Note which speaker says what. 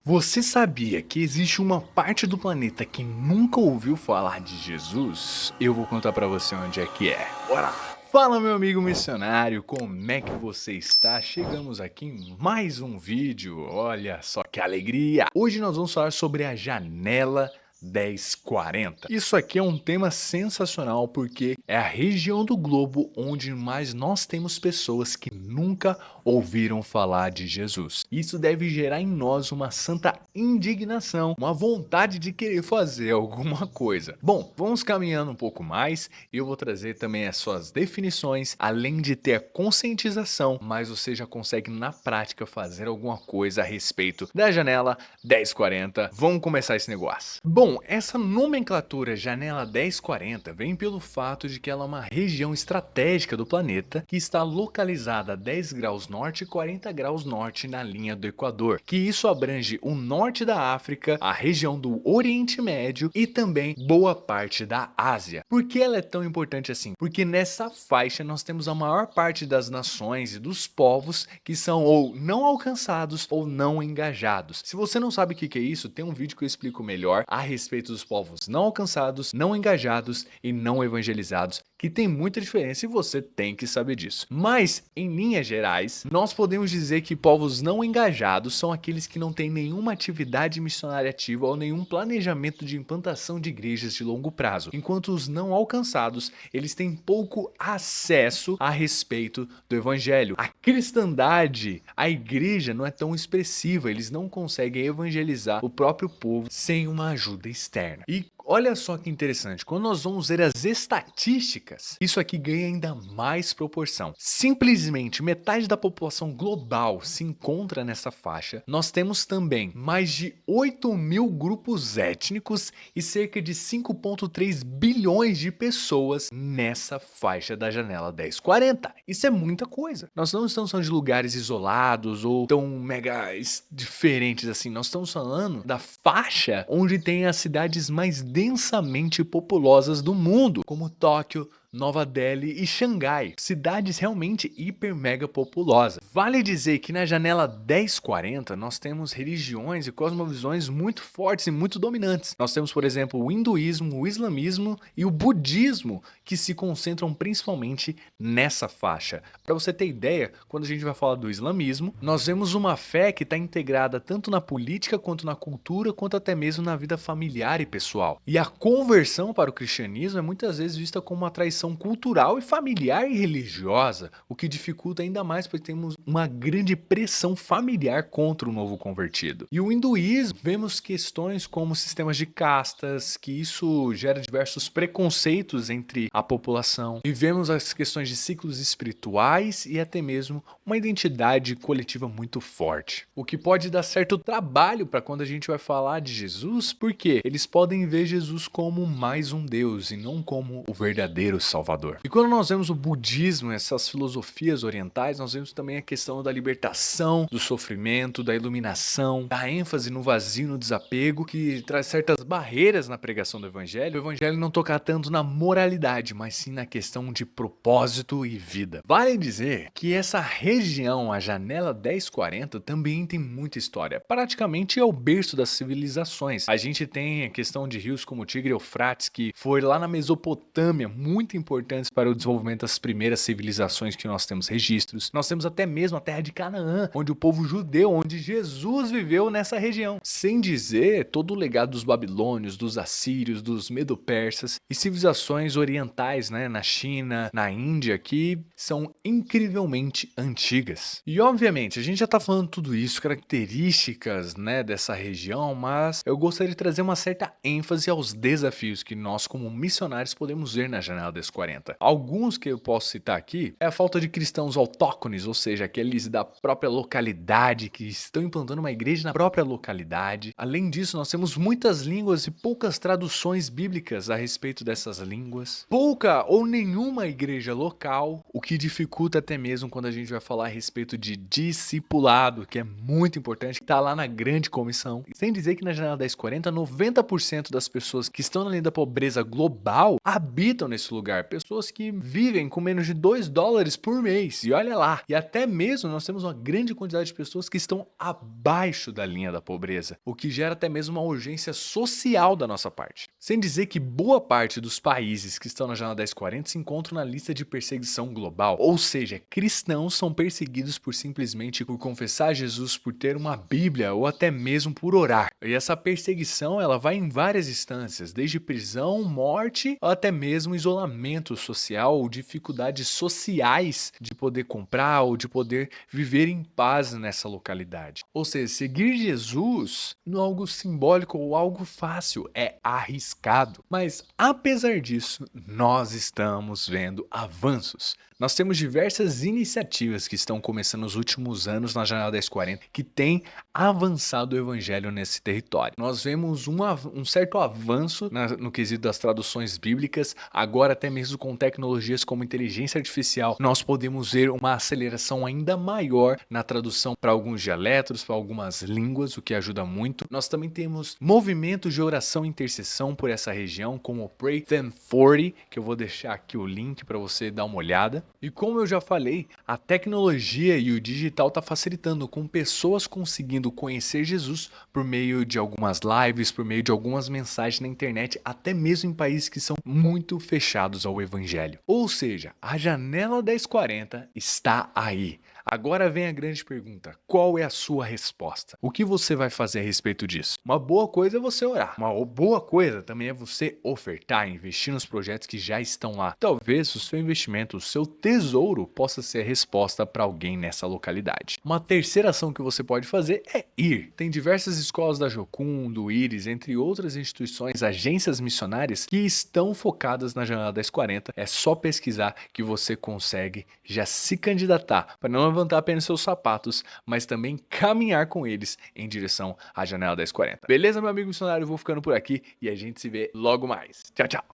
Speaker 1: Você sabia que existe uma parte do planeta que nunca ouviu falar de Jesus? Eu vou contar pra você onde é que é. Bora lá! Fala, meu amigo missionário, como é que você está? Chegamos aqui em mais um vídeo, olha só que alegria! Hoje nós vamos falar sobre a janela 1040. Isso aqui é um tema sensacional porque é a região do globo onde mais nós temos pessoas que nunca ouviram falar de Jesus. Isso deve gerar em nós uma santa indignação, uma vontade de querer fazer alguma coisa. Bom, vamos caminhando um pouco mais e eu vou trazer também as suas definições, além de ter a conscientização, mas você já consegue na prática fazer alguma coisa a respeito da janela 1040. Vamos começar esse negócio. Bom, essa nomenclatura janela 1040 vem pelo fato de que ela é uma região estratégica do planeta que está localizada a 10 graus norte e 40 graus norte na linha do Equador, que isso abrange o norte da África, a região do Oriente Médio e também boa parte da Ásia. Por que ela é tão importante assim? Porque nessa faixa nós temos a maior parte das nações e dos povos que são ou não alcançados ou não engajados. Se você não sabe o que é isso, tem um vídeo que eu explico melhor a respeito dos povos não alcançados, não engajados e não evangelizados, que tem muita diferença e você tem que saber disso. Mas, em linhas gerais, nós podemos dizer que povos não engajados são aqueles que não têm nenhuma atividade missionária ativa ou nenhum planejamento de implantação de igrejas de longo prazo, enquanto os não alcançados, eles têm pouco acesso a respeito do evangelho. A cristandade, a igreja não é tão expressiva, eles não conseguem evangelizar o próprio povo sem uma ajuda externa. E olha só que interessante, quando nós vamos ver as estatísticas, isso aqui ganha ainda mais proporção. Simplesmente metade da população global se encontra nessa faixa. Nós temos também mais de 8 mil grupos étnicos e cerca de 5,3 bilhões de pessoas nessa faixa da janela 1040. Isso é muita coisa. Nós não estamos falando de lugares isolados ou tão mega diferentes assim. Nós estamos falando da faixa onde tem as cidades mais densamente populosas do mundo, como Tóquio, Nova Delhi e Xangai, cidades realmente hiper mega populosas. Vale dizer que na janela 1040 nós temos religiões e cosmovisões muito fortes e muito dominantes. Nós temos, por exemplo, o hinduísmo, o islamismo e o budismo, que se concentram principalmente nessa faixa. Para você ter ideia, quando a gente vai falar do islamismo, nós vemos uma fé que está integrada tanto na política quanto na cultura, quanto até mesmo na vida familiar e pessoal. E a conversão para o cristianismo é muitas vezes vista como uma traição cultural e familiar e religiosa, o que dificulta ainda mais porque temos uma grande pressão familiar contra o novo convertido. E o hinduísmo, vemos questões como sistemas de castas, que isso gera diversos preconceitos entre a população. E vemos as questões de ciclos espirituais e até mesmo uma identidade coletiva muito forte. O que pode dar certo trabalho para quando a gente vai falar de Jesus, porque eles podem ver Jesus como mais um Deus e não como o verdadeiro Salvador. E quando nós vemos o budismo, essas filosofias orientais, nós vemos também a questão da libertação, do sofrimento, da iluminação, da ênfase no vazio, no desapego, que traz certas barreiras na pregação do evangelho. O evangelho não toca tanto na moralidade, mas sim na questão de propósito e vida. Vale dizer que essa região, a janela 1040, também tem muita história. Praticamente é o berço das civilizações. A gente tem a questão de rios como o Tigre e Eufrates, que foi lá na Mesopotâmia, muito importantes para o desenvolvimento das primeiras civilizações que nós temos registros. Nós temos até mesmo a terra de Canaã, onde o povo judeu, onde Jesus viveu nessa região. Sem dizer todo o legado dos babilônios, dos assírios, dos medo-persas e civilizações orientais, né, na China, na Índia, que são incrivelmente antigas. E obviamente, a gente já tá falando tudo isso, características, né, dessa região, mas eu gostaria de trazer uma certa ênfase aos desafios que nós como missionários podemos ver na janela 1040. Alguns que eu posso citar aqui é a falta de cristãos autóctones, ou seja, aqueles da própria localidade que estão implantando uma igreja na própria localidade. Além disso, nós temos muitas línguas e poucas traduções bíblicas a respeito dessas línguas. Pouca ou nenhuma igreja local, o que dificulta até mesmo quando a gente vai falar a respeito de discipulado, que é muito importante, que está lá na grande comissão. Sem dizer que na janela 1040, 90% das pessoas que estão na linha da pobreza global habitam nesse lugar. lugar, pessoas que vivem com menos de $2 por mês, e olha lá. E até mesmo nós temos uma grande quantidade de pessoas que estão abaixo da linha da pobreza, o que gera até mesmo uma urgência social da nossa parte. Sem dizer que boa parte dos países que estão na Janela 1040 se encontram na lista de perseguição global, ou seja, cristãos são perseguidos por simplesmente por confessar Jesus, por ter uma Bíblia ou até mesmo por orar. E essa perseguição ela vai em várias instâncias, desde prisão, morte, ou até mesmo isolamento social ou dificuldades sociais de poder comprar ou de poder viver em paz nessa localidade. Ou seja, seguir Jesus não é algo simbólico ou algo fácil, é arriscado. Mas apesar disso, nós estamos vendo avanços. Nós temos diversas iniciativas que estão começando nos últimos anos na Janela 1040 que têm avançado o evangelho nesse território. Nós vemos um certo avanço no quesito das traduções bíblicas, agora até mesmo com tecnologias como inteligência artificial, nós podemos ver uma aceleração ainda maior na tradução para alguns dialetos, para algumas línguas, o que ajuda muito. Nós também temos movimentos de oração e intercessão por essa região, como o Pray Then 40, que eu vou deixar aqui o link para você dar uma olhada. E como eu já falei, a tecnologia e o digital está facilitando, com pessoas conseguindo conhecer Jesus por meio de algumas lives, por meio de algumas mensagens na internet, até mesmo em países que são muito fechados ao evangelho. Ou seja, a Janela 1040 está aí. Agora vem a grande pergunta: qual é a sua resposta? O que você vai fazer a respeito disso? Uma boa coisa é você orar. Uma boa coisa também é você ofertar, investir nos projetos que já estão lá. Talvez o seu investimento, o seu tesouro possa ser a resposta para alguém nessa localidade. Uma terceira ação que você pode fazer é ir. Tem diversas escolas da Jocum, do Íris, entre outras instituições, agências missionárias que estão focadas na Janela 1040. É só pesquisar que você consegue já se candidatar para não levantar apenas seus sapatos, mas também caminhar com eles em direção à Janela 1040. Beleza, meu amigo missionário? Eu vou ficando por aqui e a gente se vê logo mais. Tchau, tchau!